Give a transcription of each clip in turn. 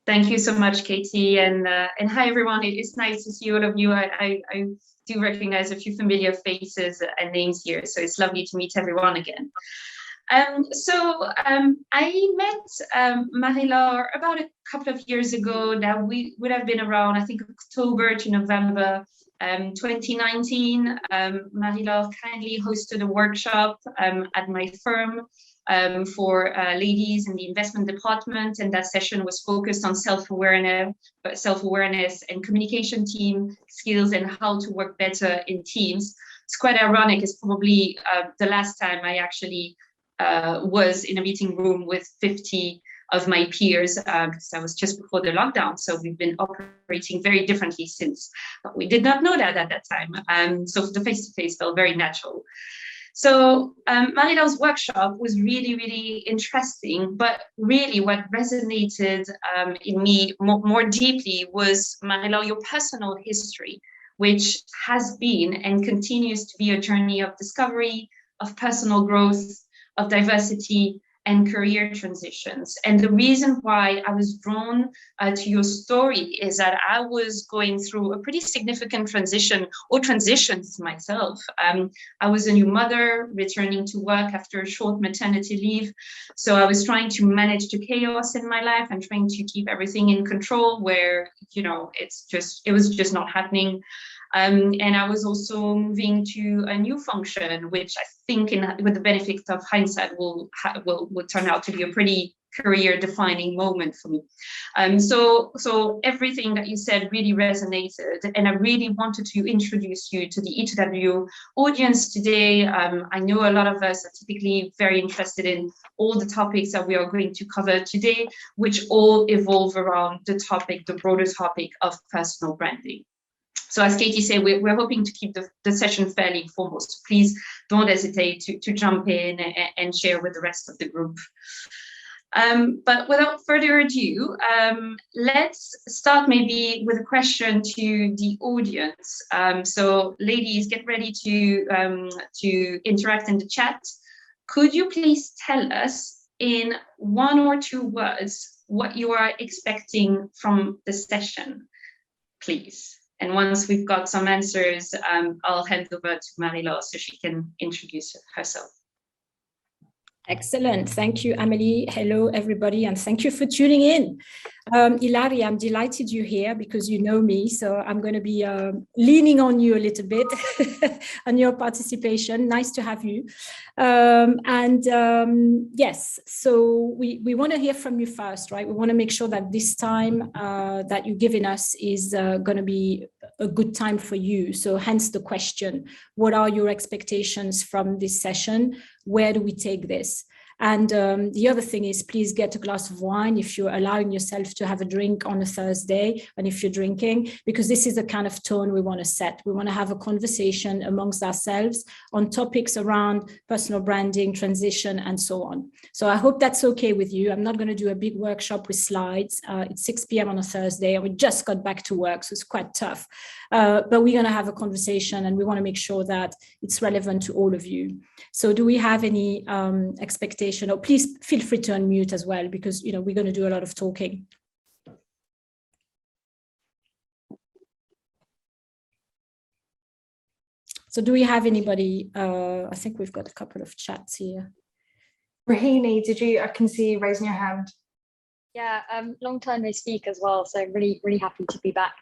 Thank you so much, Katie, and hi everyone. It's nice to see all of you. I do recognize a few familiar faces and names here, so it's lovely to meet everyone again. I met Marie Laure about a couple of years ago. That we would have been around, I think, October to November 2019. Marie Laure kindly hosted a workshop at my firm for ladies in the investment department, and that session was focused on self-awareness and communication team skills and how to work better in teams. It's quite ironic. It's probably the last time I actually was in a meeting room with 50 of my peers, because that was just before the lockdown. So we've been operating very differently since, but we did not know that at that time. So the face-to-face felt very natural. So Marie Laure's workshop was really, really interesting, but really what resonated in me more deeply was, Marie Laure, your personal history, which has been and continues to be a journey of discovery, of personal growth, of diversity and career transitions. And the reason why I was drawn to your story is that I was going through a pretty significant transition or transitions myself. I was a new mother returning to work after a short maternity leave. So I was trying to manage the chaos in my life and trying to keep everything in control where, you know, it was just not happening. And I was also moving to a new function, which I think, with the benefit of hindsight, will turn out to be a pretty career-defining moment for me. So everything that you said really resonated, and I really wanted to introduce you to the Iveagh audience today. I know a lot of us are typically very interested in all the topics that we are going to cover today, which all evolve around the broader topic of personal branding. So as Katie said, we're hoping to keep the session fairly informal. So please don't hesitate to jump in and share with the rest of the group. But without further ado, let's start maybe with a question to the audience. So ladies, get ready to interact in the chat. Could you please tell us in 1 or 2 words what you are expecting from the session, please? And once we've got some answers, I'll hand over to Marie Laure so she can introduce herself. Excellent. Thank you, Amelie. Hello, everybody, and thank you for tuning in. Hilary, I'm delighted you're here because you know me, so I'm going to be leaning on you a little bit on your participation. Nice to have you. Yes, so we want to hear from you first, right? We want to make sure that this time that you're giving us is going to be a good time for you. So hence the question, what are your expectations from this session? Where do we take this? And the other thing is, please get a glass of wine if you're allowing yourself to have a drink on a Thursday, and if you're drinking, because this is the kind of tone we want to set. We want to have a conversation amongst ourselves on topics around personal branding, transition, and so on. So I hope that's okay with you. I'm not going to do a big workshop with slides. It's 6 p.m. on a Thursday, and we just got back to work, so it's quite tough. But we're going to have a conversation, and we want to make sure that it's relevant to all of you. So do we have any expectations? Or please feel free to unmute as well, because we're going to do a lot of talking. So do we have anybody? I think we've got a couple of chats here. Rahini, I can see you raising your hand. Yeah, long time no speak as well, so really happy to be back.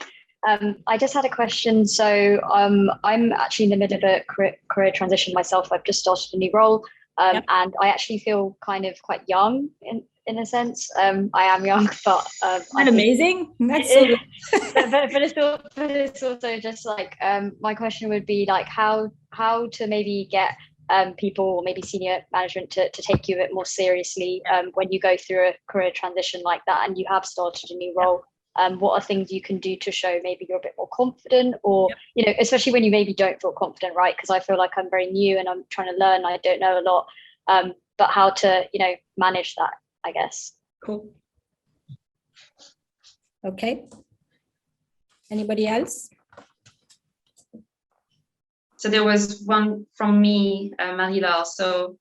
I just had a question. So I'm actually in the middle of a career transition myself. I've just started a new role. Yep. And I actually feel kind of quite young in a sense. I am young, but amazing. That's so good. but it's also just like my question would be like how to maybe get people or maybe senior management to take you a bit more seriously when you go through a career transition like that and you have started a new role. What are things you can do to show maybe you're a bit more confident, or especially when you maybe don't feel confident, right? Because I feel like I'm very new and I'm trying to learn. I don't know a lot, but how to manage that, I guess. Cool. Okay. Anybody else? So there was one from me, Marie Laure. So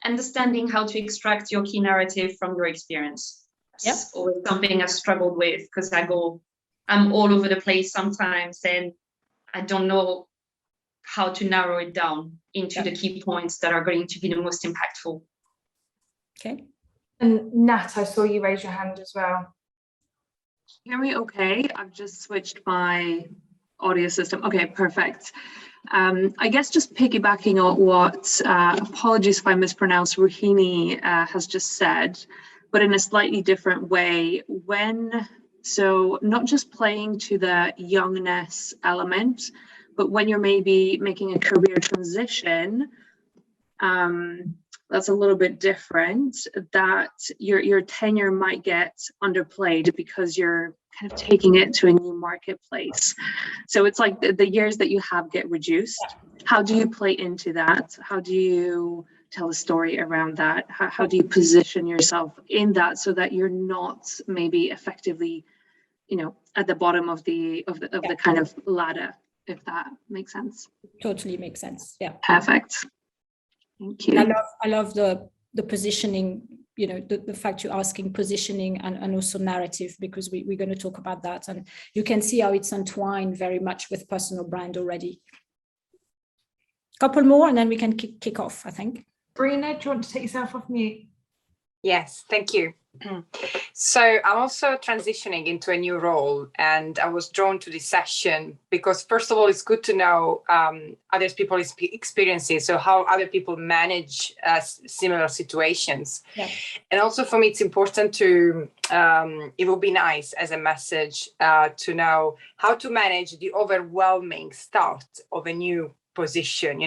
understanding how to extract your key narrative from your experience. It's always something I've struggled with because I'm all over the place sometimes, and I don't know how to narrow it down into the key points that are going to be the most impactful. Okay. And Nat, I saw you raise your hand as well. Hear me okay? I've just switched my audio system. Okay, perfect. I guess just piggybacking on what, apologies if I mispronounced, Ruhini has just said, but in a slightly different way. So not just playing to the youngness element, but when you're maybe making a career transition, that's a little bit different, that your tenure might get underplayed because you're kind of taking it to a new marketplace. So it's like the years that you have get reduced. How do you play into that? How do you tell a story around that? How do you position yourself in that so that you're not maybe effectively, at the bottom of the kind of ladder, if that makes sense? Totally makes sense. Yeah. Perfect. Thank you. I love the positioning, the fact you're asking positioning and also narrative, because we're going to talk about that. And you can see how it's entwined very much with personal brand already. Couple more and then we can kick off, I think. Brina, do you want to take yourself off mute? Yes, thank you. So I'm also transitioning into a new role, and I was drawn to this session because, first of all, it's good to know other people's experiences, so how other people manage similar situations. Yeah. And also for me, it's important to, it would be nice as a message to know how to manage the overwhelming start of a new position.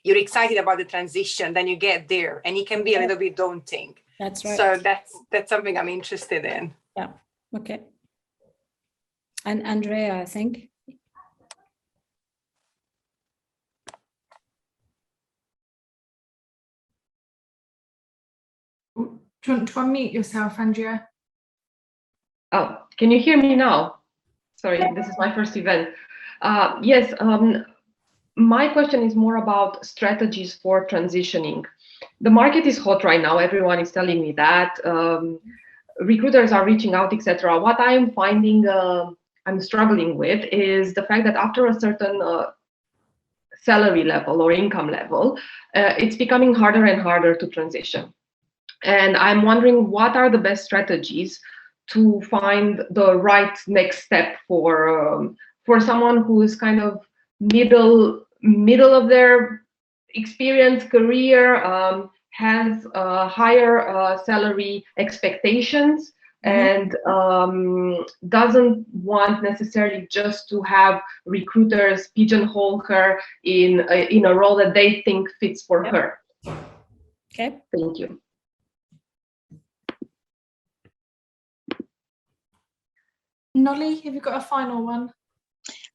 You're excited about the transition, then you get there, and it can be a little bit daunting. That's right. So that's something I'm interested in. Yeah. Okay. And Andrea, I think. Do you want to unmute yourself, Andrea? Oh, can you hear me now? Sorry, this is my first event. Yes, my question is more about strategies for transitioning. The market is hot right now. Everyone is telling me that. Recruiters are reaching out, etc. What I'm finding I'm struggling with is the fact that after a certain salary level or income level, it's becoming harder and harder to transition. And I'm wondering, what are the best strategies to find the right next step for someone who is kind of middle of their experience career, has higher salary expectations, and doesn't want necessarily just to have recruiters pigeonhole her in a role that they think fits for her. Okay. Thank you. Nolly, have you got a final one?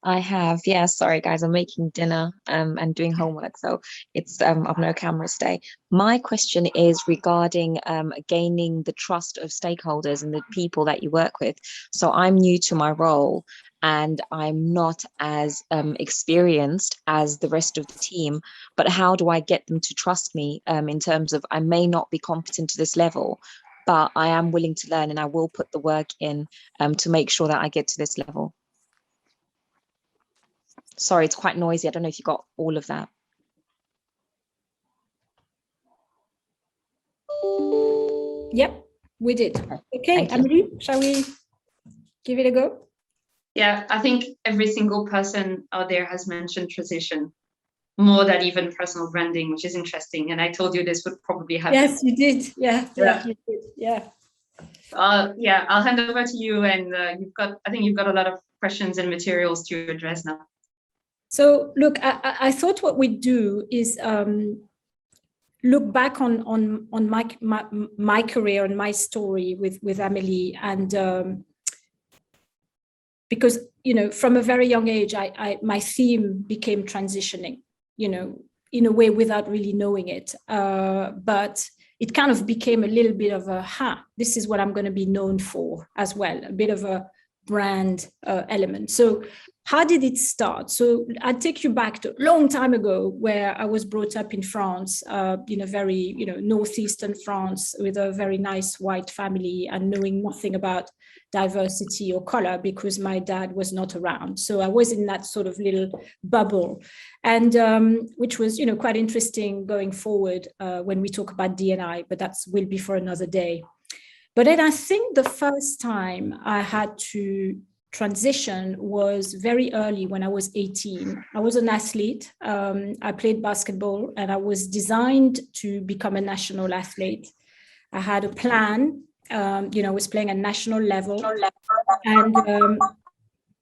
I have, yeah. Sorry, guys, I'm making dinner and doing homework, so it's I've no cameras today. My question is regarding gaining the trust of stakeholders and the people that you work with. So I'm new to my role, and I'm not as experienced as the rest of the team. But how do I get them to trust me in terms of, I may not be competent to this level, but I am willing to learn and I will put the work in to make sure that I get to this level. Sorry, it's quite noisy. I don't know if you got all of that. Yep, we did. Okay, Amelie, shall we give it a go? Yeah, I think every single person out there has mentioned transition, more than even personal branding, which is interesting. And I told you this would probably happen. Yes, you did. Yeah, you did. Yeah. Yeah, I'll hand over to you, and I think you've got a lot of questions and materials to address now. So look, I thought what we'd do is look back on my career and my story with Amelie, and because from a very young age, my theme became transitioning, in a way without really knowing it, but it kind of became a little bit of this is what I'm going to be known for as well, a bit of a brand element. So how did it start? So I'll take you back to a long time ago where I was brought up in France, very, northeastern France with a very nice white family and knowing nothing about diversity or color because my dad was not around. So I was in that sort of little bubble, and which was, quite interesting going forward when we talk about D&I, but that will be for another day. But then I think the first time I had to transition was very early when I was 18. I was an athlete. I played basketball and I was designed to become a national athlete. I had a plan. I was playing at national level,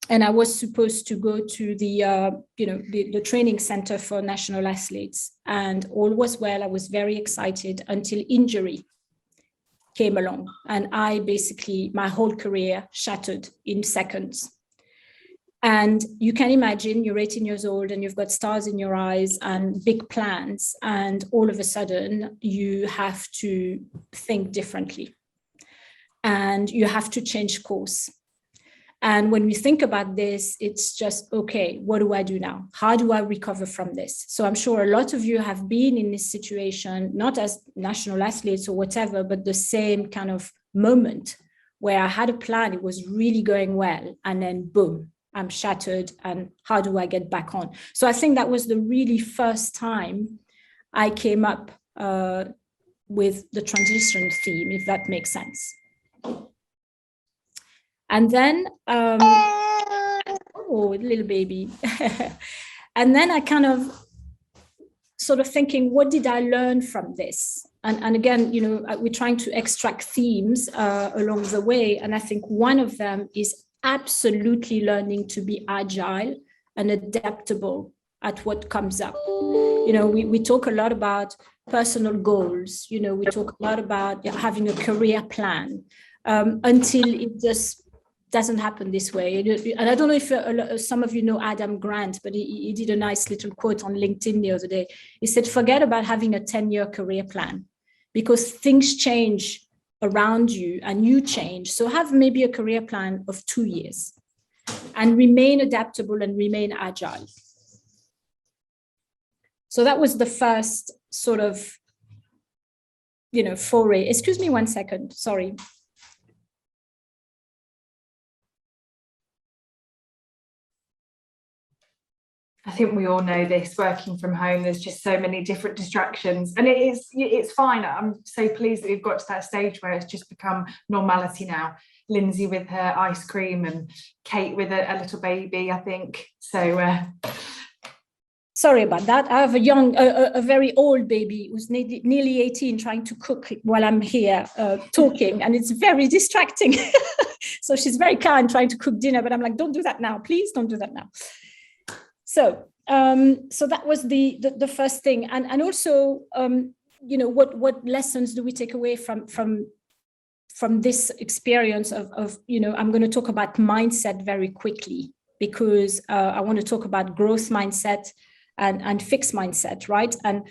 and I was supposed to go to the training center for national athletes, and all was well. I was very excited until injury came along, and my whole career shattered in seconds. And you can imagine you're 18 years old and you've got stars in your eyes and big plans, and all of a sudden you have to think differently and you have to change course. And when we think about this, it's just, okay, what do I do now? How do I recover from this? So I'm sure a lot of you have been in this situation, not as national athletes or whatever, but the same kind of moment where I had a plan, it was really going well, and then boom, I'm shattered, and how do I get back on? So I think that was the really first time I came up with the transition theme, if that makes sense. And then, little baby. And then I kind of sort of thinking, what did I learn from this? And again, we're trying to extract themes along the way. And I think one of them is absolutely learning to be agile and adaptable at what comes up. We talk a lot about personal goals. We talk a lot about having a career plan until it just doesn't happen this way. And I don't know if some of you know Adam Grant, but he did a nice little quote on LinkedIn the other day. He said, forget about having a 10-year career plan because things change around you and you change. So have maybe a career plan of 2 years and remain adaptable and remain agile. So that was the first sort of, foray. Excuse me 1 second, sorry. I think we all know this, working from home, there's just so many different distractions, and it's fine. I'm so pleased that we've got to that stage where it's just become normality now. Lindsay with her ice cream and Kate with a little baby, I think. So sorry about that. I have a very old baby who's nearly 18 trying to cook while I'm here talking, and it's very distracting. So she's very kind trying to cook dinner, but I'm like, don't do that now, please don't do that now. So that was the first thing, and also what lessons do we take away from this experience of I'm going to talk about mindset very quickly because I want to talk about growth mindset and fixed mindset, right? And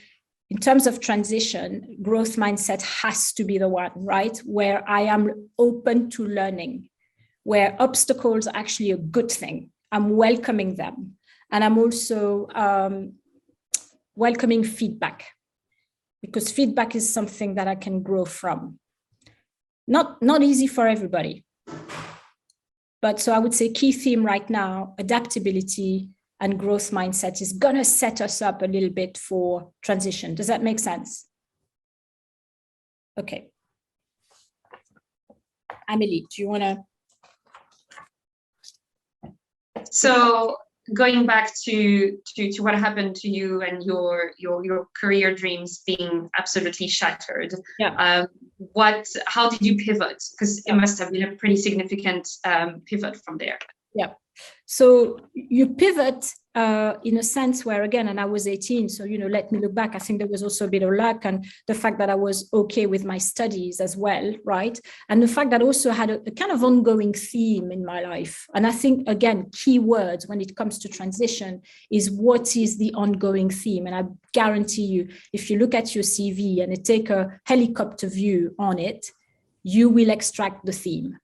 in terms of transition, growth mindset has to be the one, right, where I am open to learning, where obstacles are actually a good thing. I'm welcoming them. And I'm also welcoming feedback because feedback is something that I can grow from. Not easy for everybody. But so I would say key theme right now, adaptability and growth mindset is going to set us up a little bit for transition. Does that make sense? Okay. Amélie, do you want to? So going back to what happened to you and your career dreams being absolutely shattered. Yeah. How did you pivot? Because it must have been a pretty significant pivot from there. Yeah. So you pivot in a sense where, again, and I was 18, so, let me look back. I think there was also a bit of luck and the fact that I was okay with my studies as well, right? And the fact that I also had a kind of ongoing theme in my life. And I think, again, key words when it comes to transition is what is the ongoing theme? And I guarantee you, if you look at your CV and take a helicopter view on it, you will extract the theme.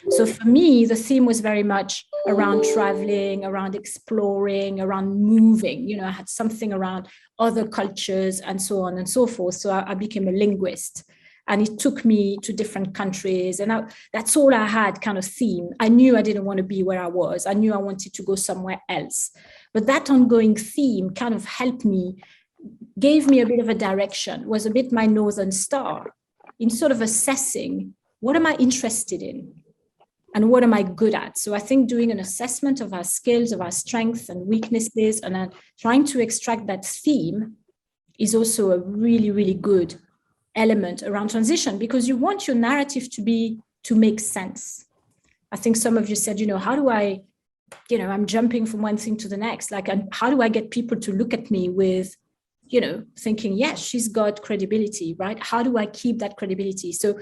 So for me, the theme was very much around traveling, around exploring, around moving. I had something around other cultures and so on and so forth. So I became a linguist, and it took me to different countries. And that's all I had, kind of theme. I knew I didn't want to be where I was. I knew I wanted to go somewhere else. But that ongoing theme kind of helped me, gave me a bit of a direction, was a bit my Northern Star in sort of assessing, what am I interested in? And what am I good at? So I think doing an assessment of our skills, of our strengths and weaknesses, and then trying to extract that theme is also a really, really good element around transition, because you want your narrative to make sense. I think some of you said, how do I, I'm jumping from one thing to the next. Like, how do I get people to look at me with, thinking, yes, she's got credibility, right? How do I keep that credibility? So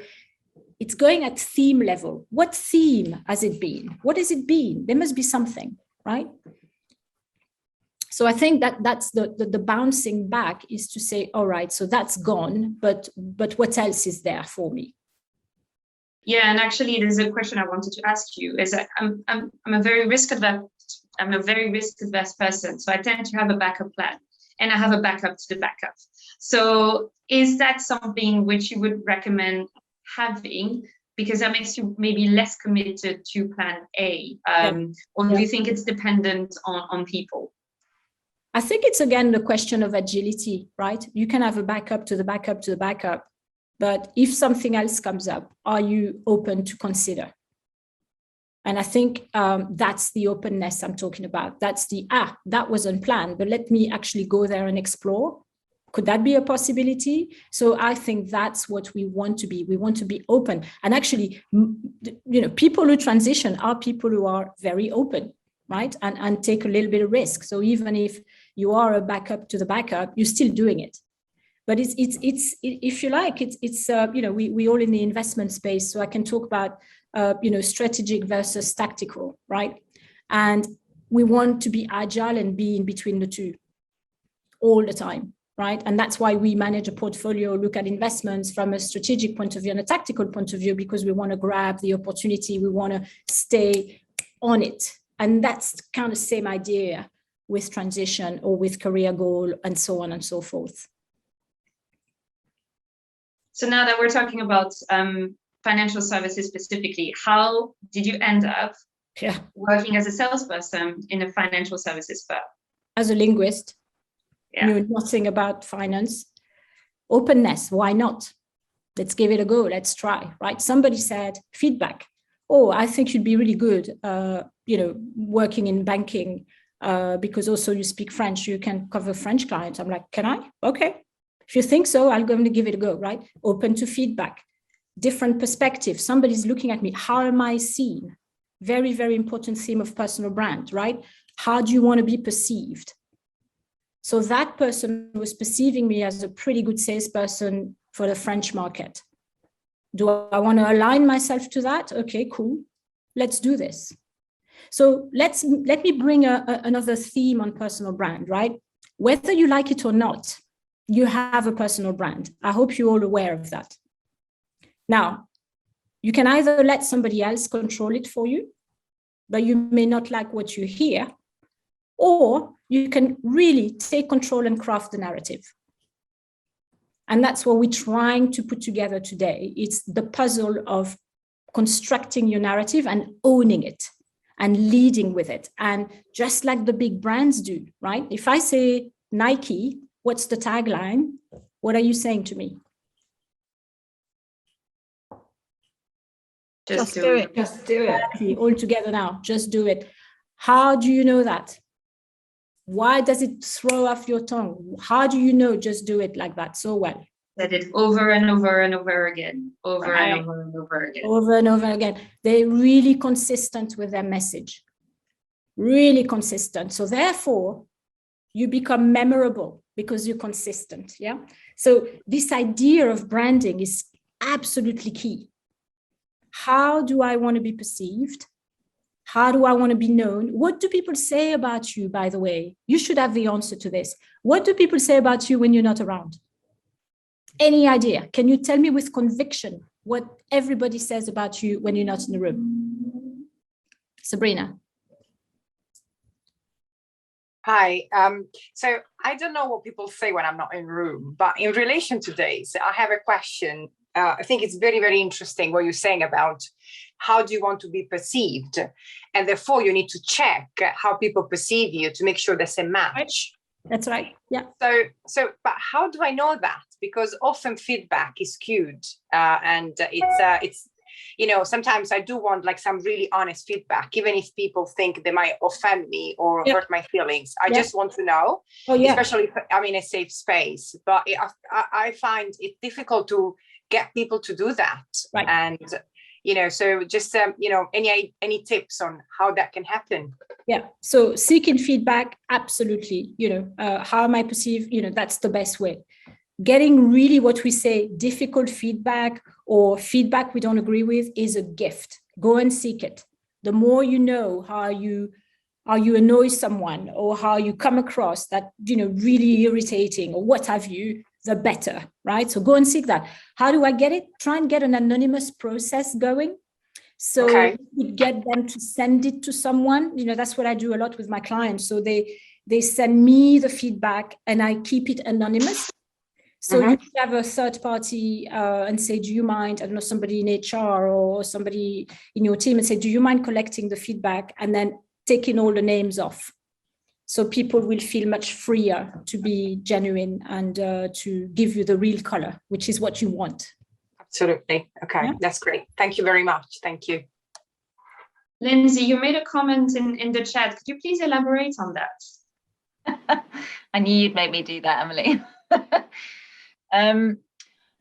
it's going at theme level. What theme has it been? What has it been? There must be something, right? So I think that's the bouncing back, is to say, all right, so that's gone, but what else is there for me? Yeah, and actually, there's a question I wanted to ask you. Is that I'm a very risk averse person, so I tend to have a backup plan, and I have a backup to the backup. So is that something which you would recommend having, because that makes you maybe less committed to plan A, or do you think it's dependent on people? I think it's, again, the question of agility, right? You can have a backup to the backup to the backup, but if something else comes up, are you open to consider? And I think that's the openness I'm talking about. That's that was unplanned, but let me actually go there and explore. Could that be a possibility? So I think that's what we want to be. We want to be open. And actually, people who transition are people who are very open, right? And take a little bit of risk. So even if you are a backup to the backup, you're still doing it. But it's if you like, we all in the investment space. So I can talk about, strategic versus tactical, right? And we want to be agile and be in between the two all the time, right? And that's why we manage a portfolio, look at investments from a strategic point of view and a tactical point of view, because we want to grab the opportunity. We want to stay on it. And that's kind of same idea with transition or with career goal and so on and so forth. So now that we're talking about financial services specifically, how did you end up working as a salesperson in a financial services firm? As a linguist, knew nothing about finance. Openness, why not? Let's give it a go. Let's try, right? Somebody said feedback. Oh, I think you'd be really good, working in banking, because also you speak French, you can cover French clients. I'm like, can I? Okay. If you think so, I'm going to give it a go, right? Open to feedback, different perspectives. Somebody's looking at me. How am I seen? Very, very important theme of personal brand, right? How do you want to be perceived? So that person was perceiving me as a pretty good salesperson for the French market. Do I want to align myself to that? Okay, cool. Let's do this. So let me bring another theme on personal brand, right? Whether you like it or not, you have a personal brand. I hope you're all aware of that. Now, you can either let somebody else control it for you, but you may not like what you hear, or you can really take control and craft the narrative. And that's what we're trying to put together today. It's the puzzle of constructing your narrative and owning it and leading with it. And just like the big brands do, right? If I say Nike, what's the tagline? What are you saying to me? Just do it. Just do it. Exactly. All together now. Just do it. How do you know that? Why does it throw off your tongue? How do you know just do it like that so well? Said it over and over and over again. Over and over and over again. Over and over again. They're really consistent with their message. Really consistent. So therefore, you become memorable because you're consistent. Yeah. So this idea of branding is absolutely key. How do I want to be perceived? How do I want to be known? What do people say about you, by the way? You should have the answer to this. What do people say about you when you're not around? Any idea? Can you tell me with conviction what everybody says about you when you're not in the room? Sabrina. Hi. So I don't know what people say when I'm not in room, but in relation to this, I have a question. I think it's very, very interesting what you're saying about how do you want to be perceived? And therefore you need to check how people perceive you to make sure there's a match. That's right. Yeah. So, but how do I know that? Because often feedback is skewed, and it's sometimes I do want like some really honest feedback, even if people think they might offend me or hurt my feelings. I just want to know, especially if I'm in a safe space. But I find it difficult to get people to do that. Right. And so just any tips on how that can happen? Yeah. So seeking feedback, absolutely. How am I perceived? That's the best way. Getting really what we say difficult feedback or feedback we don't agree with is a gift. Go and seek it. The more you know how you annoy someone or how you come across that really irritating or what have you, the better, right? So go and seek that. How do I get it? Try and get an anonymous process going. So you get them to send it to someone. That's what I do a lot with my clients. So they send me the feedback and I keep it anonymous. So you have a third party and say, do you mind, I don't know, somebody in HR or somebody in your team and say, do you mind collecting the feedback and then taking all the names off? So people will feel much freer to be genuine and to give you the real color, which is what you want. Absolutely. Okay, that's great. Thank you very much. Thank you. Lindsay, you made a comment in the chat. Could you please elaborate on that? I knew you'd make me do that, Emily.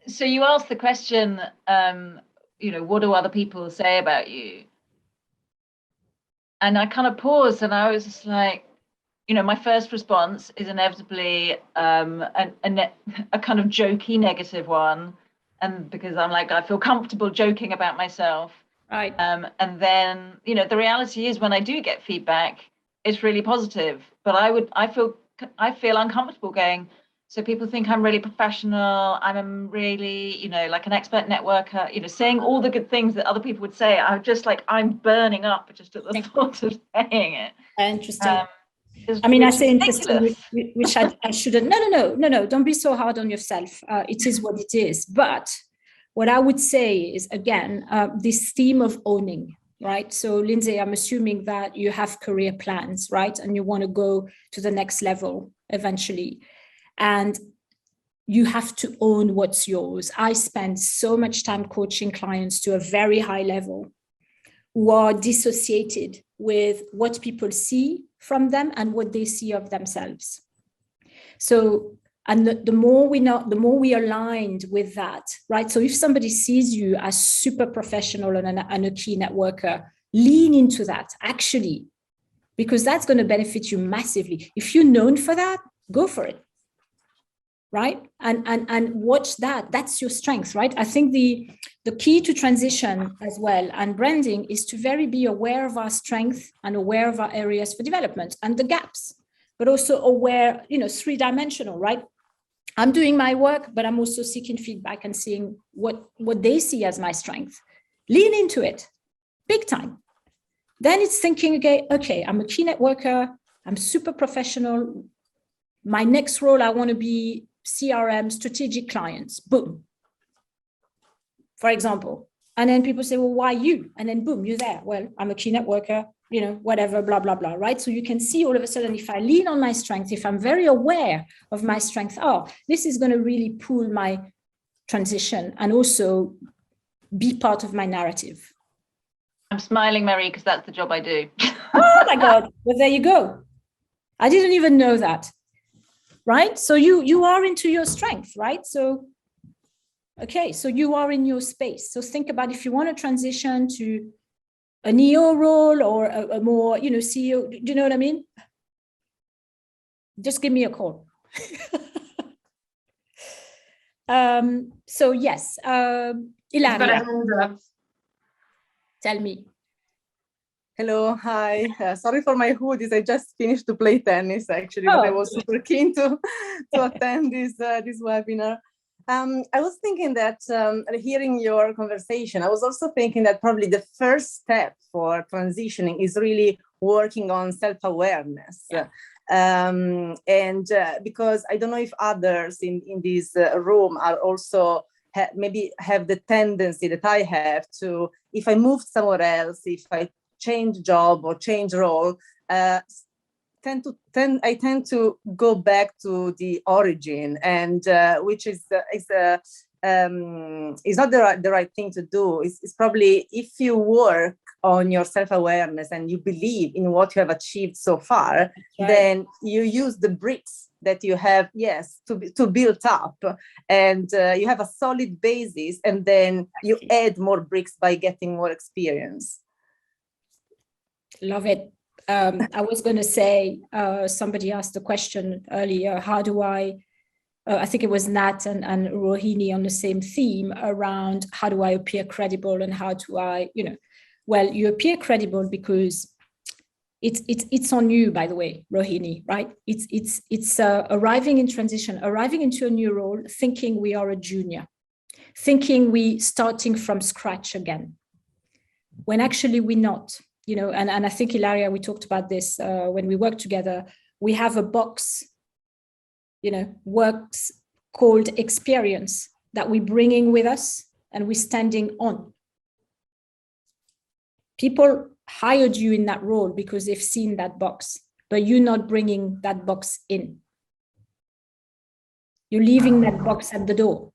So you asked the question, what do other people say about you? And I kind of paused and I was just like, my first response is inevitably a kind of jokey negative one. And because I'm like, I feel comfortable joking about myself. Right. And then, the reality is when I do get feedback, it's really positive, but I feel uncomfortable going, so people think I'm really professional. I'm really, like an expert networker, saying all the good things that other people would say. I'm just like, I'm burning up just at the thought of saying it. Interesting. I say interesting, which I shouldn't. No. Don't be so hard on yourself. It is what it is. But what I would say is, again, this theme of owning, right? So Lindsay, I'm assuming that you have career plans, right? And you want to go to the next level eventually. And you have to own what's yours. I spend so much time coaching clients to a very high level who are dissociated with what people see from them and what they see of themselves. So, and the more we know, the more we aligned with that, right? So if somebody sees you as super professional and a key networker, lean into that, actually, because that's going to benefit you massively. If you're known for that, go for it. Right? And watch that. That's your strength, right? I think the key to transition as well and branding is to be aware of our strength and aware of our areas for development and the gaps, but also aware, 3-dimensional, right? I'm doing my work, but I'm also seeking feedback and seeing what they see as my strength. Lean into it, big time. Then it's thinking, okay, I'm a key networker. I'm super professional. My next role, I want to be CRM, strategic clients, boom, for example. And then people say, well, why you? And then boom, you're there. Well, I'm a key networker, whatever, blah, blah, blah, right? So you can see all of a sudden, if I lean on my strength, if I'm very aware of my strength, this is going to really pull my transition and also be part of my narrative. I'm smiling, Marie, because that's the job I do. Oh my God. Well, there you go. I didn't even know that. Right? So you are into your strength, right? So, okay, so you are in your space. So think about if you want to transition to a NEO role or a more, CEO, do you know what I mean? Just give me a call. So yes, Ilaria. Tell me. Hello, hi. Sorry for my hoodies. I just finished to play tennis, actually, but I was super keen to attend this webinar. I was thinking that hearing your conversation, I was also thinking that probably the first step for transitioning is really working on self-awareness. Yeah. Because I don't know if others in this room are also maybe have the tendency that I have to, if I move somewhere else, if I change job or change role, I tend to go back to the origin, and which is not the right thing to do. It's probably, if you work on your self-awareness and you believe in what you have achieved so far, then you use the bricks that you have, to build up, and you have a solid basis, and then you add more bricks by getting more experience. Love it. I was going to say, somebody asked the question earlier, how do I think it was Nat and Rohini on the same theme around how do I appear credible, and how do I, well, you appear credible because it's on you, by the way, Rohini, right? It's arriving in transition, arriving into a new role, thinking we are a junior, thinking we starting from scratch again, when actually we're not, and I think, Ilaria, we talked about this when we worked together. We have a box, works called experience that we're bringing with us and we're standing on. People hired you in that role because they've seen that box, but you're not bringing that box in. You're leaving that box at the door.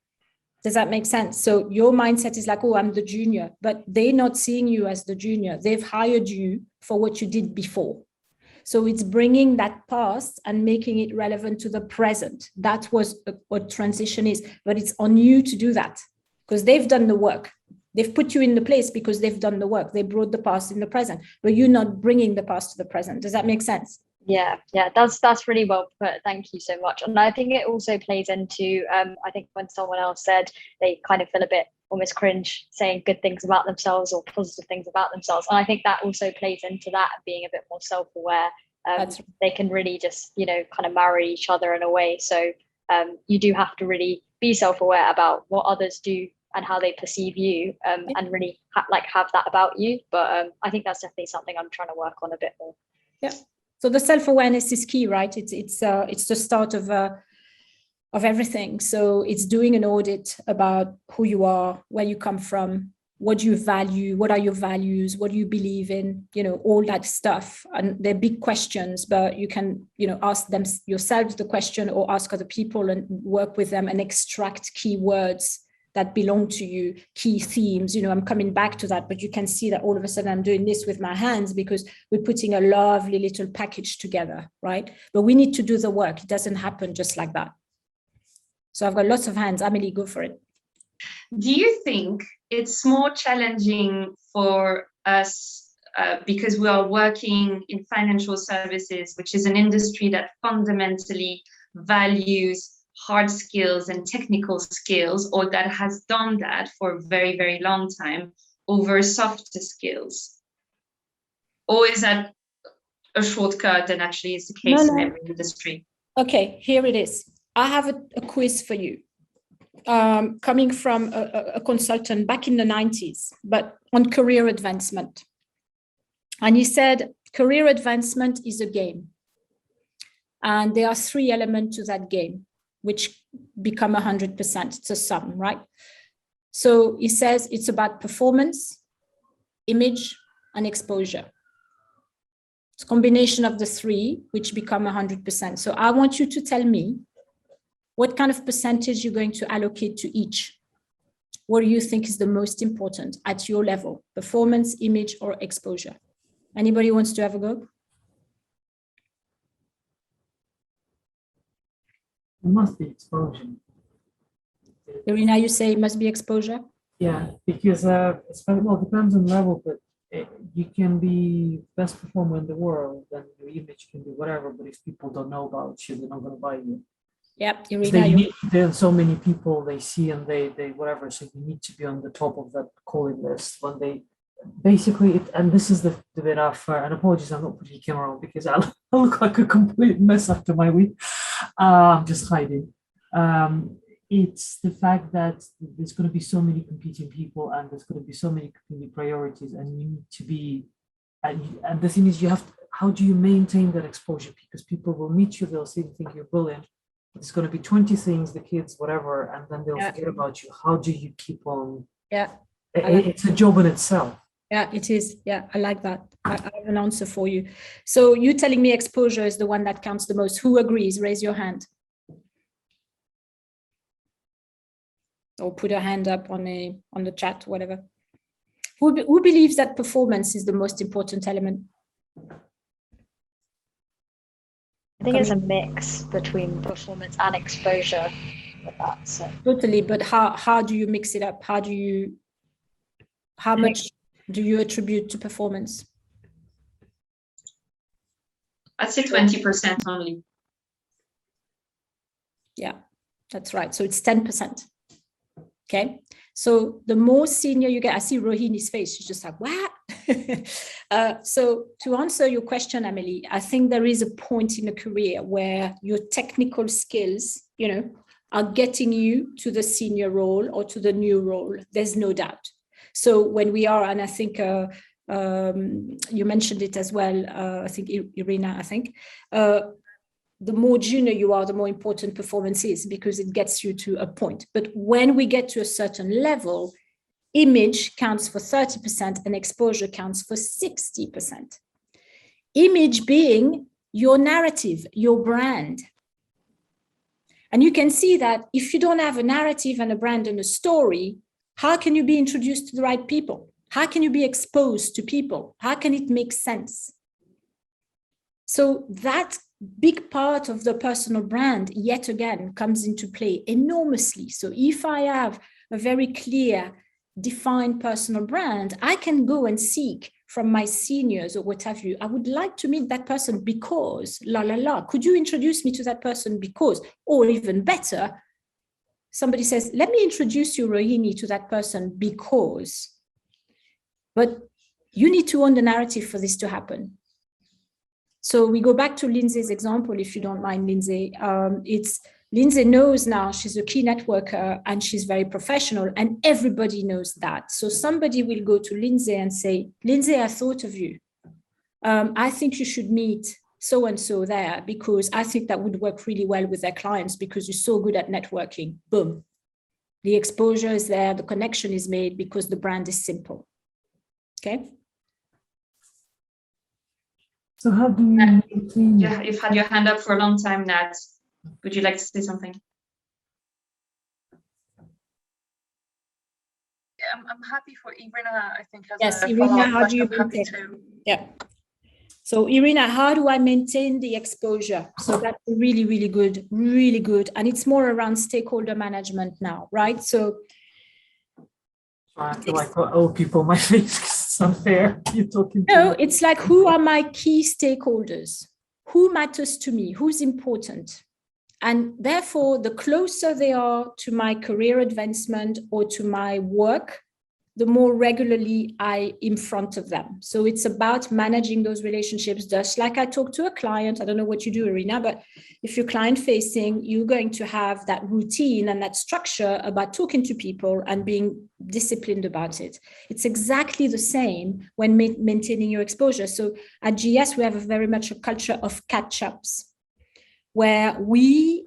Does that make sense? So your mindset is like, oh, I'm the junior, but they're not seeing you as the junior. They've hired you for what you did before. So it's bringing that past and making it relevant to the present. That was what transition is, but it's on you to do that because they've done the work. They've put you in the place because they've done the work. They brought the past in the present, but you're not bringing the past to the present. Does that make sense? Yeah, that's really well put. Thank you so much. And I think it also plays into, I think when someone else said they kind of feel a bit almost cringe saying good things about themselves or positive things about themselves. And I think that also plays into that, being a bit more self-aware. They can really just, kind of marry each other in a way. So you do have to really be self-aware about what others do and how they perceive you, and really have that about you. But I think that's definitely something I'm trying to work on a bit more. Yeah. So the self-awareness is key, right? It's the start of everything. So it's doing an audit about who you are, where you come from, what do you value, what are your values, what do you believe in, all that stuff. And they're big questions, but you can, ask them yourselves the question or ask other people and work with them and extract keywords that belong to you, key themes. I'm coming back to that, but you can see that all of a sudden I'm doing this with my hands because we're putting a lovely little package together, right? But we need to do the work. It doesn't happen just like that. So I've got lots of hands. Amelie, go for it. Do you think it's more challenging for us because we are working in financial services, which is an industry that fundamentally values hard skills and technical skills, or that has done that for a very, very long time, over softer skills? Or is that a shortcut and actually is the case in every industry? Okay, here it is. I have a quiz for you. Coming from a consultant back in the 90s, but on career advancement. And he said, career advancement is a game. And there are 3 elements to that game, which become 100%. It's a sum, right? So he says it's about performance, image, and exposure. It's a combination of the 3, which become 100%. So I want you to tell me what kind of percentage you're going to allocate to each. What do you think is the most important at your level? Performance, image, or exposure? Anybody wants to have a go? It must be exposure. Irina, you say it must be exposure? Yeah, because it depends on level, but you can be best performer in the world, and your image can be whatever, but if people don't know about you, they're not going to buy you. Yep, Irina. There's so many people they see and they whatever, so you need to be on the top of that calling list when they basically, and this is the bit of, and apologies, I'm not putting the camera on because I look like a complete mess after my week. I'm just hiding. it's the fact that there's going to be so many competing people and there's going to be so many competing priorities, and you need to be, and the thing is, you have to, how do you maintain that exposure? Because people will meet you, they'll see, think you're brilliant. There's going to be 20 things, the kids, whatever, and then they'll forget about you. How do you keep on? Yeah. It's a job in itself. Yeah, it is. Yeah, I like that. I have an answer for you. So you telling me exposure is the one that counts the most. Who agrees? Raise your hand. Or put a hand up on the chat, whatever. Who believes that performance is the most important element? I think it's a mix between performance and exposure with that. So. Totally, but how do you mix it up? How much do you attribute to performance? I'd say 20% only. Yeah, that's right. So it's 10%. Okay. So the more senior you get, I see Rohini's face. She's just like, what? So to answer your question, Amelie, I think there is a point in a career where your technical skills, are getting you to the senior role or to the new role. There's no doubt. So when we are, and I think you mentioned it as well, I think Irina, the more junior you are, the more important performance is, because it gets you to a point. But when we get to a certain level, image counts for 30% and exposure counts for 60%. Image being your narrative, your brand. And you can see that if you don't have a narrative and a brand and a story, how can you be introduced to the right people? How can you be exposed to people? How can it make sense? So that big part of the personal brand, yet again, comes into play enormously. So if I have a very clear, defined personal brand, I can go and seek from my seniors or what have you. I would like to meet that person because, could you introduce me to that person because, or even better, somebody says, let me introduce you, Rohini, to that person because. But you need to own the narrative for this to happen. So we go back to Lindsay's example, if you don't mind, Lindsay. Lindsay knows now she's a key networker and she's very professional, and everybody knows that. So somebody will go to Lindsay and say, Lindsay, I thought of you. I think you should meet so-and-so there because I think that would work really well with their clients because you're so good at networking. Boom. The exposure is there, the connection is made because the brand is simple. Okay. So how do you maintain? Yeah, you've had your hand up for a long time, Nat. Would you like to say something? Yeah, I'm happy for Irina, I think. Yes, Irina, how do you maintain? Yeah. So Irina, how do I maintain the exposure? So that's really, really good, really good. And it's more around stakeholder management now, right? So I feel like old people on my face because it's unfair. You're talking. No, it's like, who are my key stakeholders? Who matters to me? Who's important? And therefore, the closer they are to my career advancement or to my work, the more regularly I'm in front of them. So it's about managing those relationships, just like I talk to a client. I don't know what you do, Irina, but if you're client facing, you're going to have that routine and that structure about talking to people and being disciplined about it. It's exactly the same when maintaining your exposure. So at GS, we have very much a culture of catch-ups where we,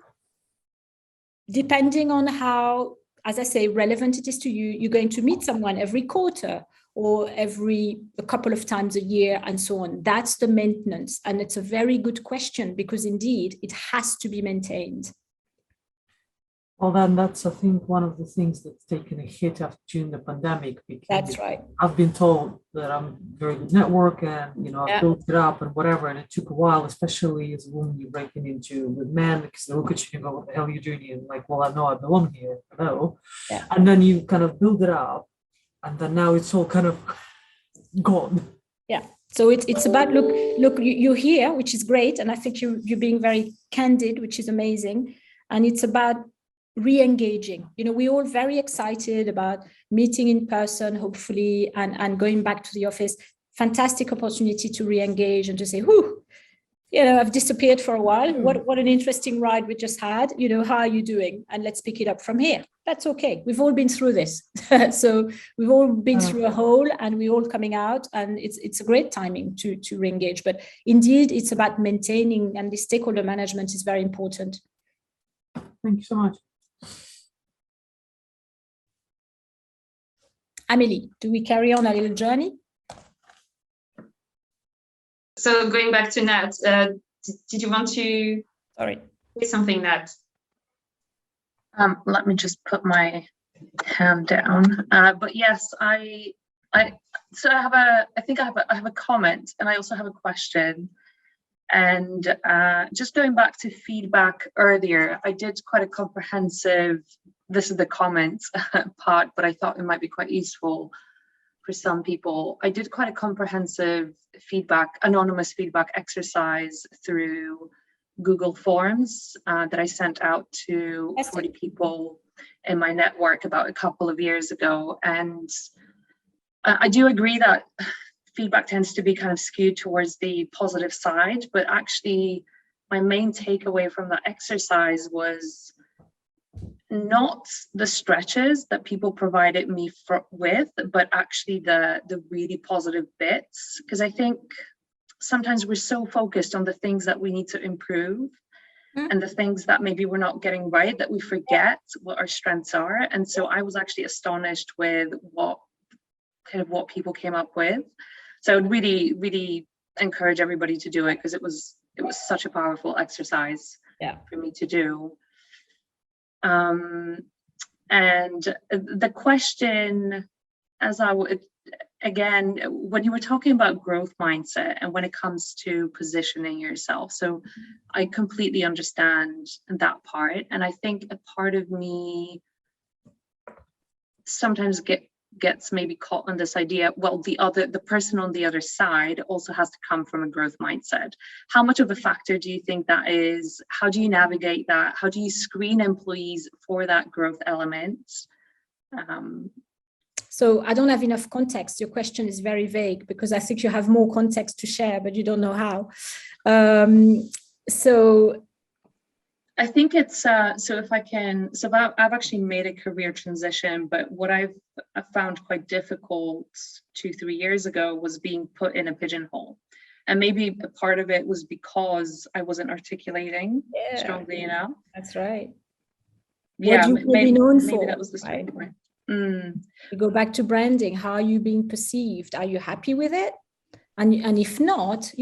depending on how, as I say, relevant it is to you, you're going to meet someone every quarter or a couple of times a year and so on. That's the maintenance. And it's a very good question because indeed it has to be maintained. Well, then that's, I think, one of the things that's taken a hit after during the pandemic. Because that's right. I've been told that I'm very good network and, I've built it up and whatever. And it took a while, especially as a woman you're breaking into with men, because they look at you and go, what the hell are you doing? And like, well, I know I belong here. I know. Yeah. And then you kind of build it up and then now it's all kind of gone. Yeah. So it's about, look, you're here, which is great. And I think you're being very candid, which is amazing. And it's about re-engaging. We're all very excited about meeting in person, hopefully, and going back to the office. Fantastic opportunity to re-engage and to say, whoo, I've disappeared for a while. What an interesting ride we just had. How are you doing? And let's pick it up from here. That's okay. We've all been through this. So we've all been through a hole, and we're all coming out, and it's a great timing to re-engage. But indeed, it's about maintaining, and the stakeholder management is very important. Thank you so much. Amélie, do we carry on a little journey? So going back to Nat, did you want to say something, Nat? Let me just put my hand down. But yes, I have a comment, and I also have a question. And just going back to feedback earlier, I did quite a comprehensive, this is the comments part, but I thought it might be quite useful for some people. I did quite a comprehensive anonymous feedback exercise through Google Forms that I sent out to 40 people in my network about a couple of years ago. And I do agree that feedback tends to be kind of skewed towards the positive side, but actually my main takeaway from that exercise was not the stretches that people provided me with, but actually the really positive bits. Because I think sometimes we're so focused on the things that we need to improve and the things that maybe we're not getting right, that we forget what our strengths are. And so I was actually astonished with what people came up with. So I would really, really encourage everybody to do it, because it was such a powerful exercise for me to do. And the question, again, when you were talking about growth mindset and when it comes to positioning yourself, so I completely understand that part. And I think a part of me sometimes gets maybe caught on this idea, well, the person on the other side also has to come from a growth mindset. How much of a factor do you think that is? How do you navigate that? How do you screen employees for that growth element? So I don't have enough context. Your question is very vague, because I think you have more context to share, but you don't know how. So I think it's, so I've actually made a career transition, but what I found quite difficult 2-3 years ago was being put in a pigeonhole. And maybe a part of it was because I wasn't articulating strongly enough. That's right. Yeah, what maybe known for, maybe that was the starting point. You go back to branding. How are you being perceived? Are you happy with it? And if not,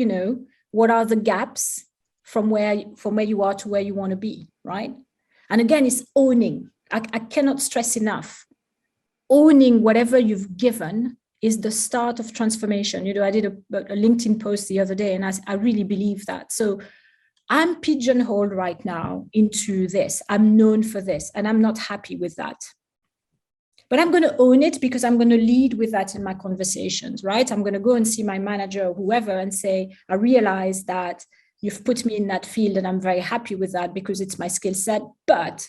what are the gaps from where you are to where you want to be, right? And again, it's owning. I cannot stress enough. Owning whatever you've given is the start of transformation. I did a LinkedIn post the other day, and I really believe that. So I'm pigeonholed right now into this. I'm known for this, and I'm not happy with that. But I'm going to own it, because I'm going to lead with that in my conversations, right? I'm going to go and see my manager or whoever and say, I realize that you've put me in that field, and I'm very happy with that because it's my skill set, but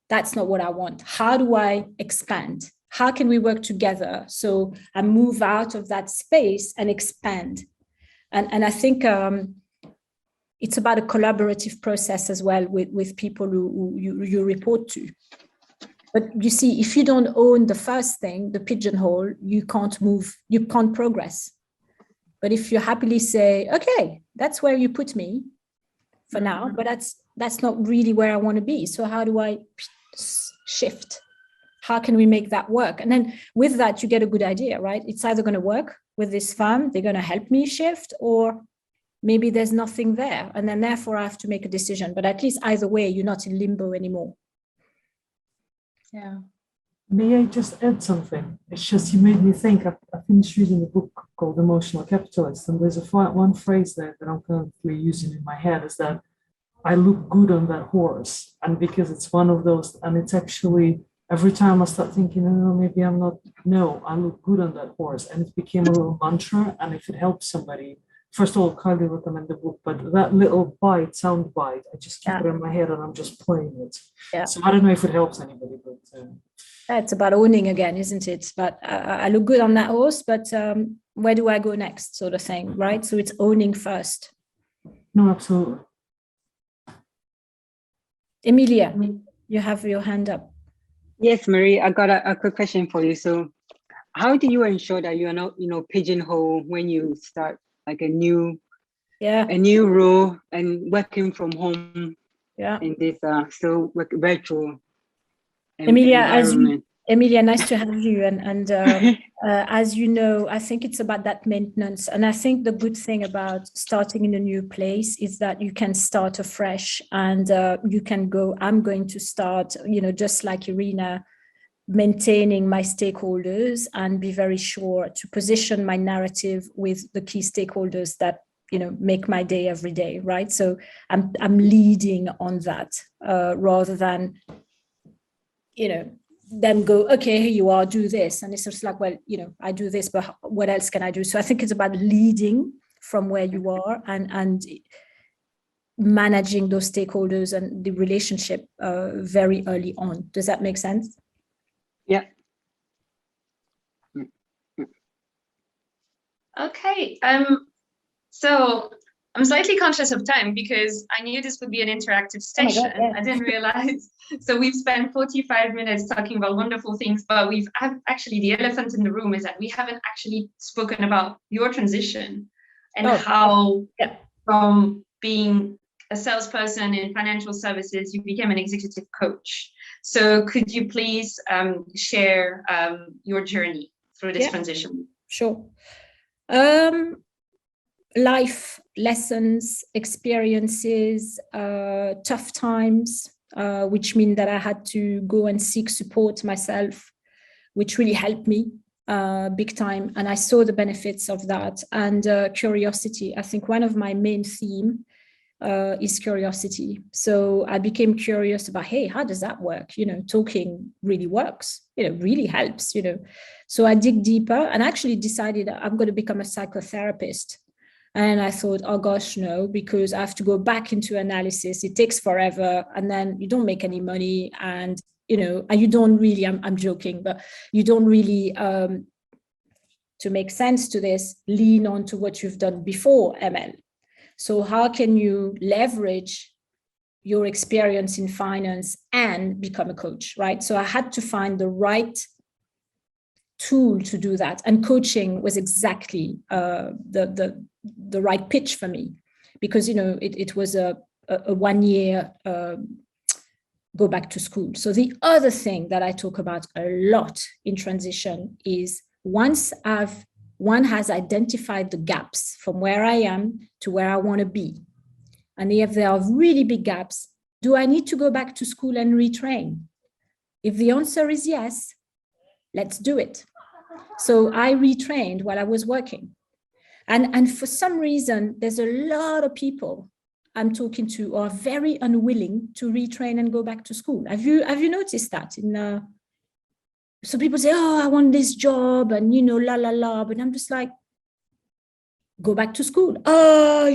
that's not what I want. How do I expand? How can we work together so I move out of that space and expand? And I think it's about a collaborative process as well with people who you report to. But you see, if you don't own the first thing, the pigeonhole, you can't move, you can't progress. But if you happily say, okay, that's where you put me for now, but that's not really where I want to be. So how do I shift? How can we make that work? And then with that, you get a good idea, right? It's either going to work with this firm, they're going to help me shift, or maybe there's nothing there. And then therefore I have to make a decision. But at least either way, you're not in limbo anymore. Yeah. May I just add something? It's just, you made me think. I finished reading a book called Emotional Capitalist, and there's one phrase there that I'm currently using in my head, is that I look good on that horse. And because it's one of those, and it's actually, every time I start thinking, oh, maybe I'm not, no, I look good on that horse. And it became a little mantra. And if it helps somebody, first of all, highly recommend the book, but that little sound bite, I just keep it in my head and I'm just playing it. Yeah. So I don't know if it helps anybody, but... It's about owning again, isn't it? But I look good on that horse, but where do I go next, sort of thing, right? So it's owning first. No, absolutely. Emilia, you have your hand up. Yes, Marie, I got a quick question for you. So how do you ensure that you are not, pigeonholed when you start like a new role and working from home in this virtual environment? Emilia, nice to have you. And as you know, I think it's about that maintenance. And I think the good thing about starting in a new place is that you can start afresh and you can go, I'm going to start, just like Irina, maintaining my stakeholders and be very sure to position my narrative with the key stakeholders that make my day every day, right? So I'm leading on that rather than then go, okay, here you are, do this. And it's just like, well, I do this, but what else can I do? So I think it's about leading from where you are and managing those stakeholders and the relationship very early on. Does that make sense? Yeah. Okay. So I'm slightly conscious of time because I knew this would be an interactive session. I didn't realize. So we've spent 45 minutes talking about wonderful things, but actually the elephant in the room is that we haven't actually spoken about your transition and how from being a salesperson in financial services, you became an executive coach. So could you please share your journey through this transition? Sure. Life lessons, experiences, tough times, which mean that I had to go and seek support myself, which really helped me big time. And I saw the benefits of that. And curiosity. I think one of my main theme is curiosity. So I became curious about, hey, how does that work? Talking really works, really helps, So I dig deeper and actually decided I'm going to become a psychotherapist. And I thought, oh gosh, no, because I have to go back into analysis. It takes forever. And then you don't make any money. And, and you don't really, I'm joking, but you don't really, to make sense to this, lean on to what you've done before ML. So how can you leverage your experience in finance and become a coach, right? So I had to find the right tool to do that. And coaching was exactly the right pitch for me because, it was a 1 year go back to school. So the other thing that I talk about a lot in transition is once one has identified the gaps from where I am to where I want to be. And if there are really big gaps, do I need to go back to school and retrain? If the answer is yes, let's do it. So I retrained while I was working. And for some reason, there's a lot of people I'm talking to who are very unwilling to retrain and go back to school. Have you noticed that? So people say, oh, I want this job and, la, la, la. But I'm just like, go back to school. Oh,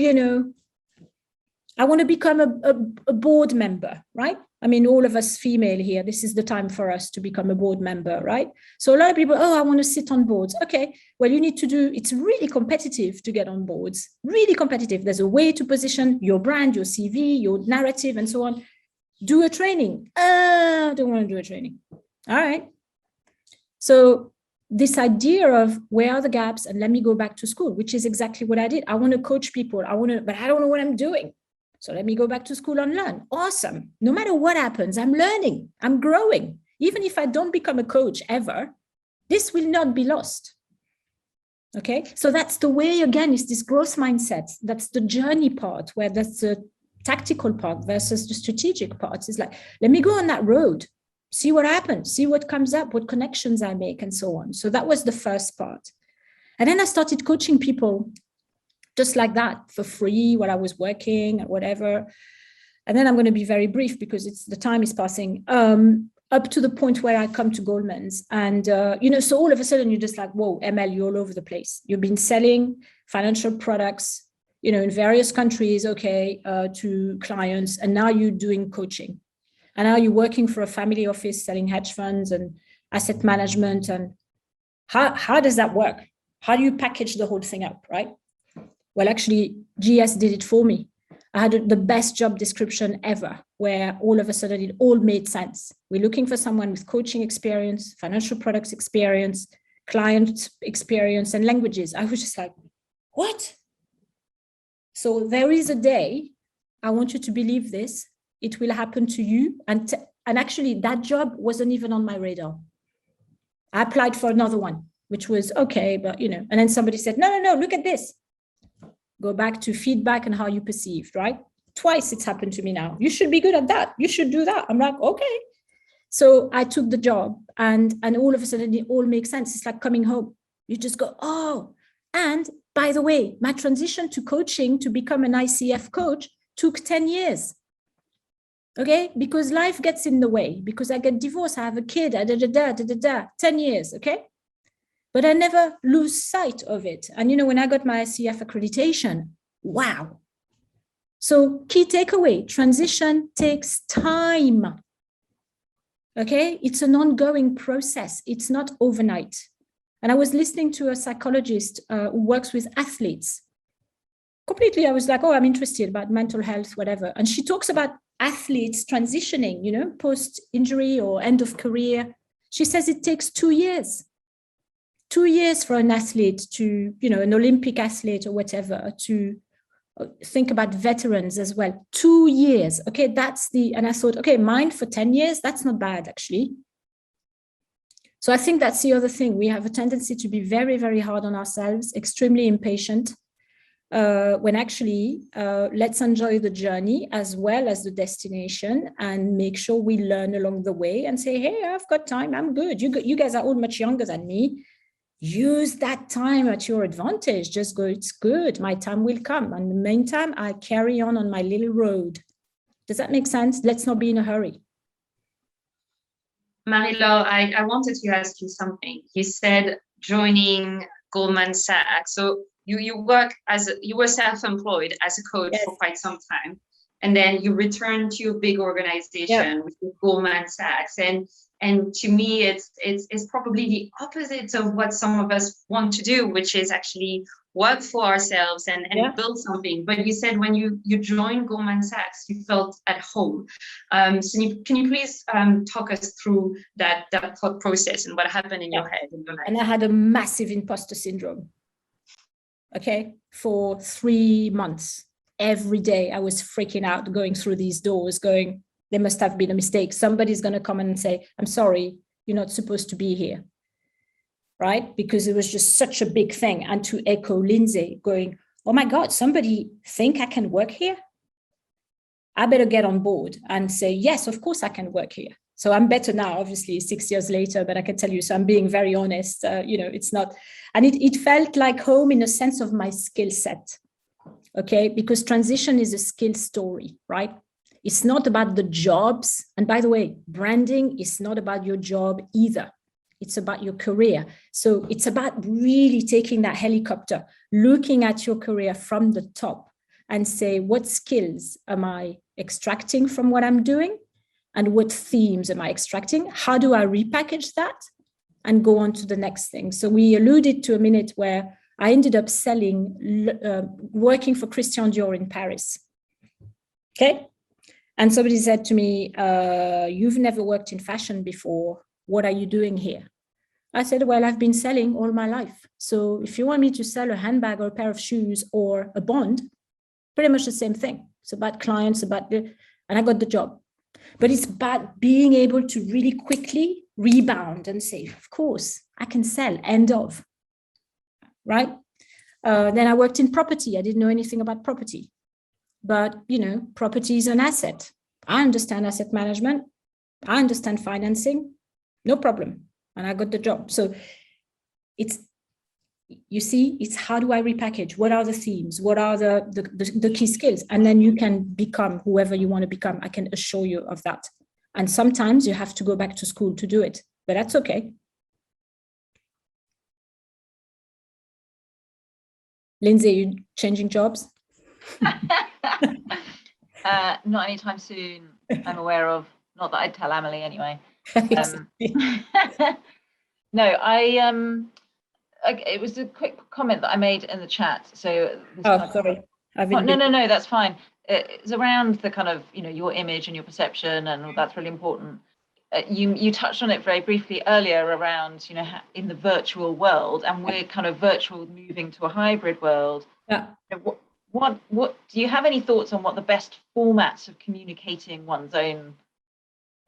I want to become a board member, right? I mean, all of us female here, this is the time for us to become a board member, right? So a lot of people, oh, I want to sit on boards. Okay, well, it's really competitive to get on boards, really competitive. There's a way to position your brand, your CV, your narrative, and so on. Do a training. I don't want to do a training. All right. So this idea of where are the gaps and let me go back to school, which is exactly what I did. I want to coach people. But I don't know what I'm doing. So let me go back to school and learn. Awesome. No matter what happens, I'm learning, I'm growing. Even if I don't become a coach ever, this will not be lost. Okay. So that's the way, again, is this growth mindset. That's the journey part where that's the tactical part versus the strategic part. It's like, let me go on that road. See what happens, see what comes up, what connections I make, and so on. So that was the first part. And then I started coaching people just like that for free while I was working or whatever. And then I'm going to be very brief because the time is passing, up to the point where I come to Goldman's. And, so all of a sudden you're just like, whoa, ML, you're all over the place. You've been selling financial products, in various countries, to clients. And now you're doing coaching. And now you're working for a family office selling hedge funds and asset management. And how does that work? How do you package the whole thing up, right? Well, actually, GS did it for me. I had the best job description ever, where all of a sudden it all made sense. We're looking for someone with coaching experience, financial products experience, client experience, and languages. I was just like, what? So there is a day, I want you to believe this, it will happen to you. And actually that job wasn't even on my radar. I applied for another one, which was okay, but and then somebody said, no, look at this. Go back to feedback and how you perceived, right? Twice it's happened to me now. You should be good at that. You should do that. I'm like, okay. So I took the job and all of a sudden it all makes sense. It's like coming home. You just go, oh. And by the way, my transition to coaching to become an ICF coach took 10 years. Okay, because life gets in the way, because I get divorced, I have a kid, 10 years, okay? But I never lose sight of it. And when I got my ICF accreditation, wow. So key takeaway, transition takes time. Okay, it's an ongoing process. It's not overnight. And I was listening to a psychologist who works with athletes. Completely, I was like, oh, I'm interested about mental health, whatever. And she talks about athletes transitioning, post-injury or end of career. She says it takes 2 years. 2 years for an athlete to, an Olympic athlete or whatever, to think about veterans as well. 2 years. Okay, and I thought, okay, mine for 10 years, that's not bad, actually. So I think that's the other thing. We have a tendency to be very, very hard on ourselves, extremely impatient, when actually let's enjoy the journey as well as the destination and make sure we learn along the way and say, hey, I've got time, I'm good. You guys are all much younger than me. Use that time at your advantage. Just go, it's good. My time will come. And in the meantime, I carry on my little road. Does that make sense? Let's not be in a hurry. Marie Laure, I wanted to ask you something. You said joining Goldman Sachs. So you were self-employed as a coach for quite some time. And then you returned to a big organization, which is Goldman Sachs. And to me, it's probably the opposite of what some of us want to do, which is actually work for ourselves and build something. But you said when you joined Goldman Sachs, you felt at home. So can you please talk us through that thought process and what happened in your head? In your life? And I had a massive imposter syndrome. Okay, for 3 months, every day I was freaking out, going through these doors, going, there must have been a mistake. Somebody's going to come and say, I'm sorry, you're not supposed to be here. Right? Because it was just such a big thing. And to echo Lindsay going, oh my God, somebody think I can work here? I better get on board and say, yes, of course I can work here. So I'm better now, obviously 6 years later, but I can tell you, so I'm being very honest, it's not, and it felt like home in a sense of my skill set. Okay, because transition is a skill story, right? It's not about the jobs. And by the way, branding is not about your job either. It's about your career. So it's about really taking that helicopter, looking at your career from the top and say, what skills am I extracting from what I'm doing? And what themes am I extracting? How do I repackage that and go on to the next thing? So we alluded to a minute where I ended up working for Christian Dior in Paris. Okay. And somebody said to me, you've never worked in fashion before. What are you doing here? I said, well, I've been selling all my life. So if you want me to sell a handbag or a pair of shoes or a bond, pretty much the same thing. It's about clients, and I got the job. But it's about being able to really quickly rebound and say, of course, I can sell, end of, right? Then I worked in property. I didn't know anything about property. But, property is an asset. I understand asset management. I understand financing. No problem. And I got the job. So it's how do I repackage? What are the themes? What are the key skills? And then you can become whoever you want to become. I can assure you of that. And sometimes you have to go back to school to do it, but that's okay. Lindsay, you changing jobs? Not anytime soon, I'm aware of. Not that I'd tell Amelie anyway. No, it was a quick comment that I made in the chat. So sorry. No, that's fine. it's around the kind of, your image and your perception, and that's really important. You touched on it very briefly earlier around, in the virtual world, and we're kind of virtual moving to a hybrid world. Yeah. What do you have any thoughts on what the best formats of communicating one's own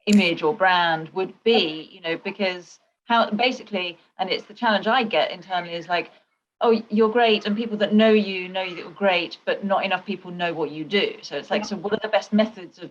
image or brand would be? Because how basically, and it's the challenge I get internally, is like, oh, you're great, and people that know you that you're great, but not enough people know what you do. So it's like, so what are the best methods of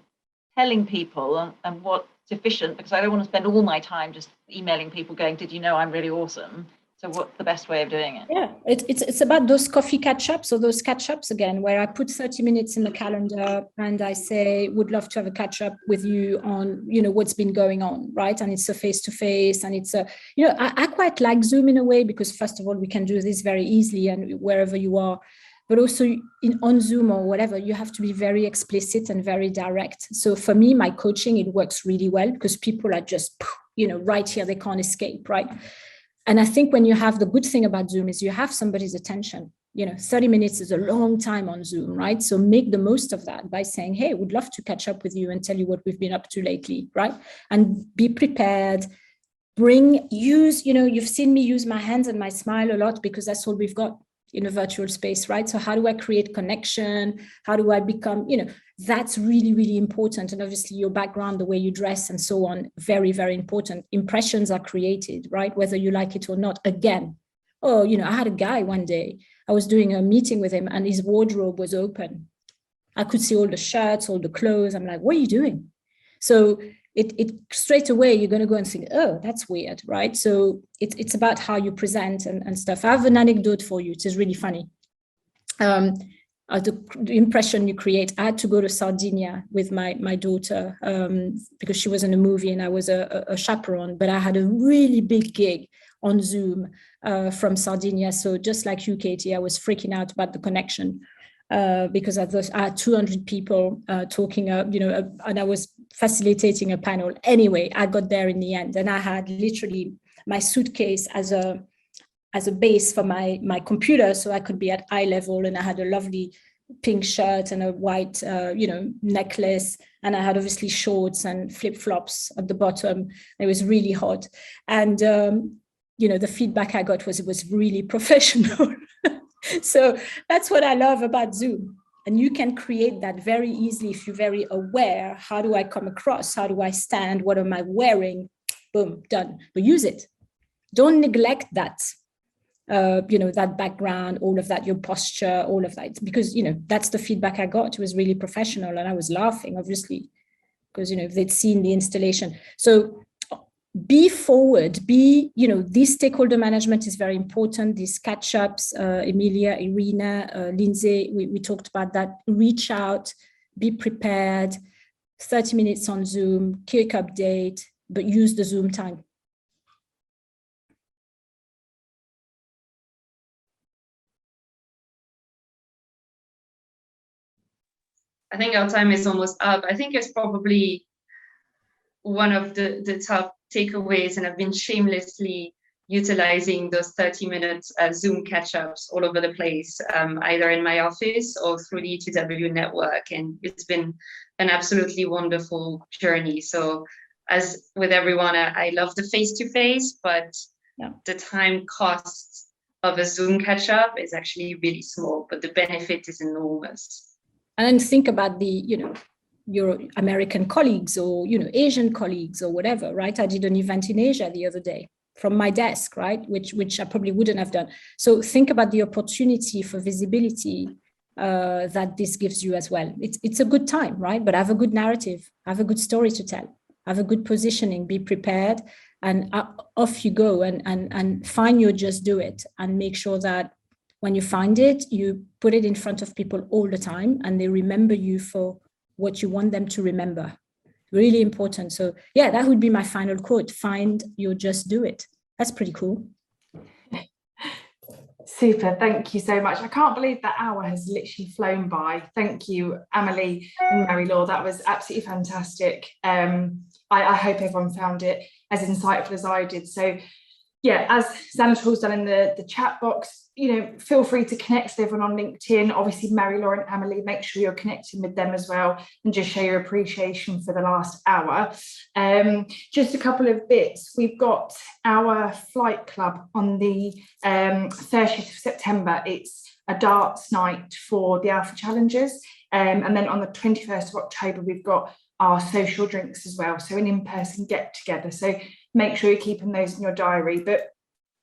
telling people, and what's efficient? Because I don't want to spend all my time just emailing people going, did you know I'm really awesome? So what's the best way of doing it? Yeah, it's about those coffee catch-ups, or those catch-ups again, where I put 30 minutes in the calendar and I say, would love to have a catch-up with you on, what's been going on, right? And it's a face-to-face, and it's a, I quite like Zoom in a way, because first of all, we can do this very easily and wherever you are, but also on Zoom or whatever, you have to be very explicit and very direct. So for me, my coaching, it works really well because people are just, right here, they can't escape, right? And I think when you have, the good thing about Zoom is you have somebody's attention. 30 minutes is a long time on Zoom, right? So make the most of that by saying, hey, would love to catch up with you and tell you what we've been up to lately, right? And be prepared, you've seen me use my hands and my smile a lot, because that's all we've got in a virtual space, right? So how do I create connection? How do I become, that's really, really important. And obviously your background, the way you dress and so on, very, very important. Impressions are created, right? Whether you like it or not. Again, I had a guy one day, I was doing a meeting with him and his wardrobe was open. I could see all the shirts, all the clothes. I'm like, what are you doing? So it straight away, you're going to go and think, oh, that's weird, right? So it's about how you present and stuff. I have an anecdote for you. It is really funny. The impression you create. I had to go to Sardinia with my daughter because she was in a movie and I was a chaperone, but I had a really big gig on Zoom from Sardinia. So just like you, Katie, I was freaking out about the connection. Because I had 200 people talking, and I was facilitating a panel. Anyway, I got there in the end, and I had literally my suitcase as a base for my computer, so I could be at eye level. And I had a lovely pink shirt and a white, necklace, and I had obviously shorts and flip flops at the bottom. It was really hot, and the feedback I got was it was really professional. So that's what I love about Zoom. And you can create that very easily if you're very aware. How do I come across? How do I stand? What am I wearing? Boom, done. But use it. Don't neglect that, that background, all of that, your posture, all of that, because, that's the feedback I got. It was really professional. And I was laughing, obviously, because, they'd seen the installation. So be forward, this stakeholder management is very important. These catch-ups, Emilia, Irina, Lindsay, we talked about that. Reach out, be prepared, 30 minutes on Zoom, quick update, but use the Zoom time. I think our time is almost up. I think it's probably one of the top takeaways, and I've been shamelessly utilizing those 30-minute Zoom catch-ups all over the place, either in my office or through the ETW network. And it's been an absolutely wonderful journey. So as with everyone, I love the face-to-face, but the time cost of a Zoom catch-up is actually really small, but the benefit is enormous. And then think about your American colleagues or, Asian colleagues or whatever, right? I did an event in Asia the other day from my desk, right? Which I probably wouldn't have done. So think about the opportunity for visibility that this gives you as well. It's a good time, right? But have a good narrative, have a good story to tell, have a good positioning, be prepared, and off you go and find your just do it, and make sure that when you find it, you put it in front of people all the time and they remember you for what you want them to remember. Really important. So yeah, that would be my final quote. Find your just do it. That's pretty cool. Super. Thank you so much. I can't believe that hour has literally flown by. Thank you, Amélie and Marie Laure. That was absolutely fantastic. I hope everyone found it as insightful as I did. So yeah, as Xanatol's done in the chat box, feel free to connect with everyone on LinkedIn. Obviously, Marie Laure and Amelie, make sure you're connecting with them as well and just show your appreciation for the last hour. Just a couple of bits. We've got our flight club on the 30th of September. It's a darts night for the Alpha Challengers. And then on the 21st of October, we've got our social drinks as well. So an in-person get together. So make sure you're keeping those in your diary. But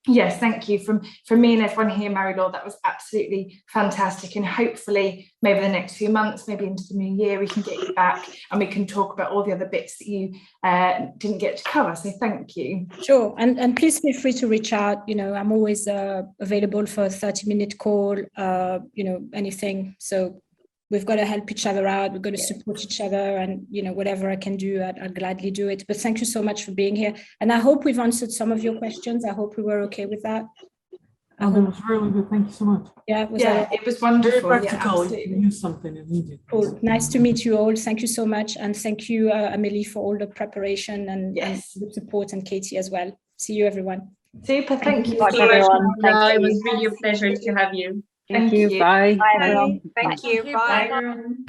yes, thank you from me and everyone here, Marie Laure. That was absolutely fantastic. And hopefully maybe the next few months, maybe into the new year, we can get you back and we can talk about all the other bits that you didn't get to cover. So thank you. Sure. And please feel free to reach out. I'm always available for a 30-minute call, anything. So we've got to help each other out. We've got to support each other, and whatever I can do, I'll gladly do it. But thank you so much for being here, and I hope we've answered some of your questions. I hope we were okay with that. That was really good. Thank you so much. Yeah, it was wonderful. Very practical. You knew something immediately. Cool. Nice to meet you all. Thank you so much, and thank you, Amelie, for all the preparation and the support, and Katie as well. See you, everyone. Super. Thank you so much, everyone. It was really a pleasure to have you. Thank you. Bye. Bye, everyone. Thank you. Bye. Bye, everyone.